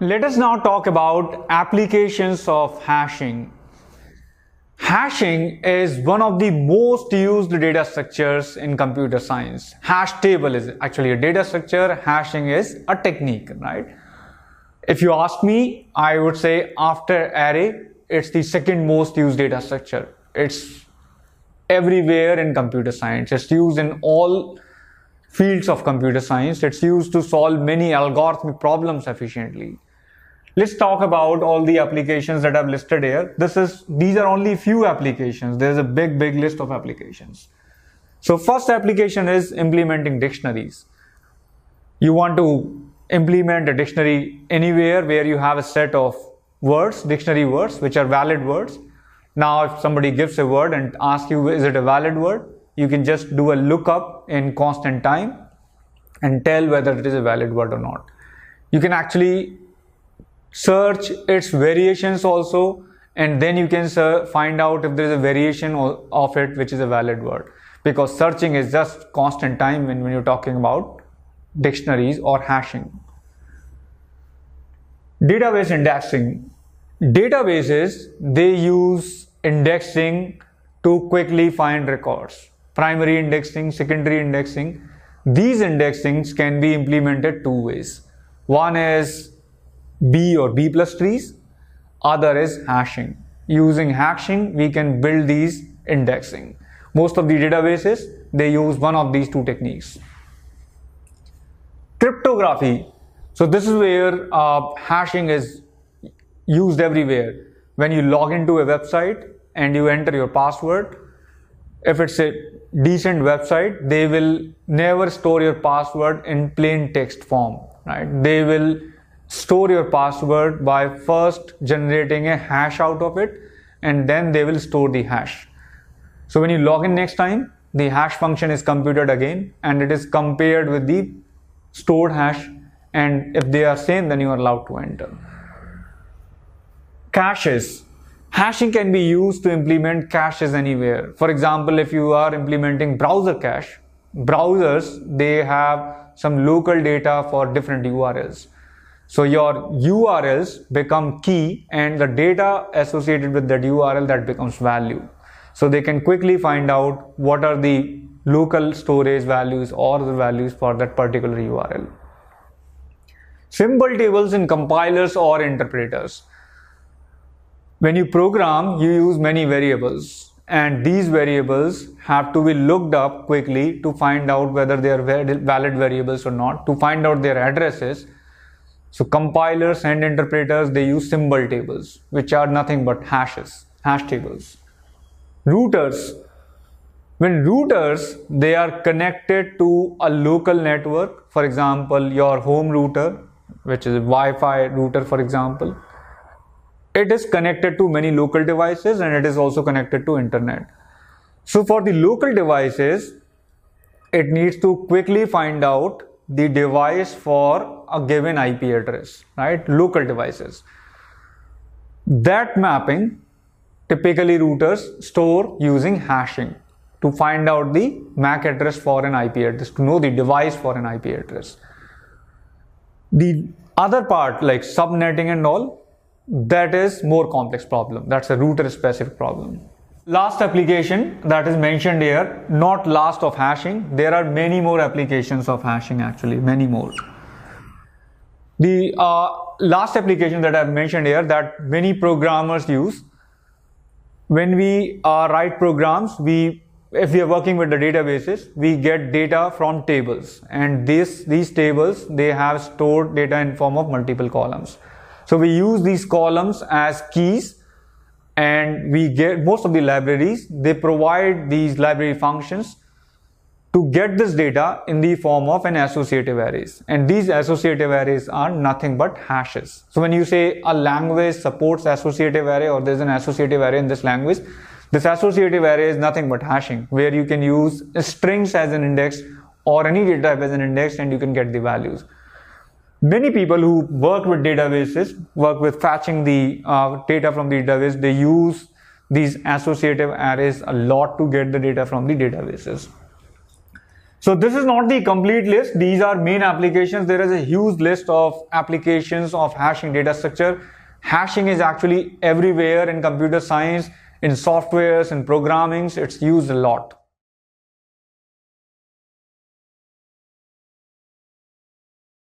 Let us now talk about applications of hashing. Hashing is one of the most used data structures in computer science. Hash table is actually a data structure, hashing is a technique, right? If you ask me, I would say after array, it's the second most used data structure. It's everywhere in computer science. It's used in all fields of computer science. It's used to solve many algorithmic problems efficiently. Let's talk about all the applications that I've listed here. These are only few applications. There's a big list of applications. So first application is implementing dictionaries. You want to implement a dictionary anywhere where you have a set of words, dictionary words, which are valid words. Now, if somebody gives a word and asks you, is it a valid word? You can just do a lookup in constant time and tell whether it is a valid word or not. You can actually search its variations also, and then you can find out if there is a variation of it which is a valid word, because searching is just constant time when you're talking about dictionaries or hashing. Database indexing. Databases, they use indexing to quickly find records. Primary indexing, secondary indexing. These indexings can be implemented two ways. One is B or B plus trees, other is hashing. Using hashing, we can build these indexing. Most of the databases, they use one of these two techniques. Cryptography. So this is where hashing is used everywhere. When you log into a website and you enter your password, if it's a decent website, they will never store your password in plain text form, right? They will store your password by first generating a hash out of it, and then they will store the hash. So when you log in next time, the hash function is computed again and it is compared with the stored hash, and if they are same, then you are allowed to enter. Caches. Hashing can be used to implement caches anywhere. For example, if you are implementing browser cache, browsers, they have some local data for different URLs. So your URLs become key and the data associated with that URL, that becomes value. So they can quickly find out what are the local storage values or the values for that particular URL. Symbol tables in compilers or interpreters. When you program, you use many variables, and these variables have to be looked up quickly to find out whether they are valid variables or not, to find out their addresses. So compilers and interpreters, they use symbol tables, which are nothing but hash tables. Routers. When routers, they are connected to a local network, for example, your home router, which is a Wi-Fi router, for example, it is connected to many local devices and it is also connected to internet. So for the local devices, it needs to quickly find out the device for a given IP address, right? Local devices. That mapping, typically routers store using hashing to find out the MAC address for an IP address, to know the device for an IP address. The other part, like subnetting and all, that is more complex problem. That's a router specific problem. Last application that is mentioned here, not last of hashing. There are many more applications of hashing, actually, many more. The last application that I've mentioned here that many programmers use. When we write programs, if we are working with the databases, we get data from tables, and these tables, they have stored data in form of multiple columns. So we use these columns as keys, and we get most of the libraries, they provide these library functions to get this data in the form of an associative arrays, and these associative arrays are nothing but hashes. So when you say a language supports associative array, or there's an associative array in this language, this associative array is nothing but hashing, where you can use strings as an index or any data type as an index, and you can get the values. Many people who work with databases, work with fetching the data from the database, they use these associative arrays a lot to get the data from the databases. So this is not the complete list. These are main applications. There is a huge list of applications of hashing data structure. Hashing is actually everywhere in computer science, in softwares, in programming. It's used a lot.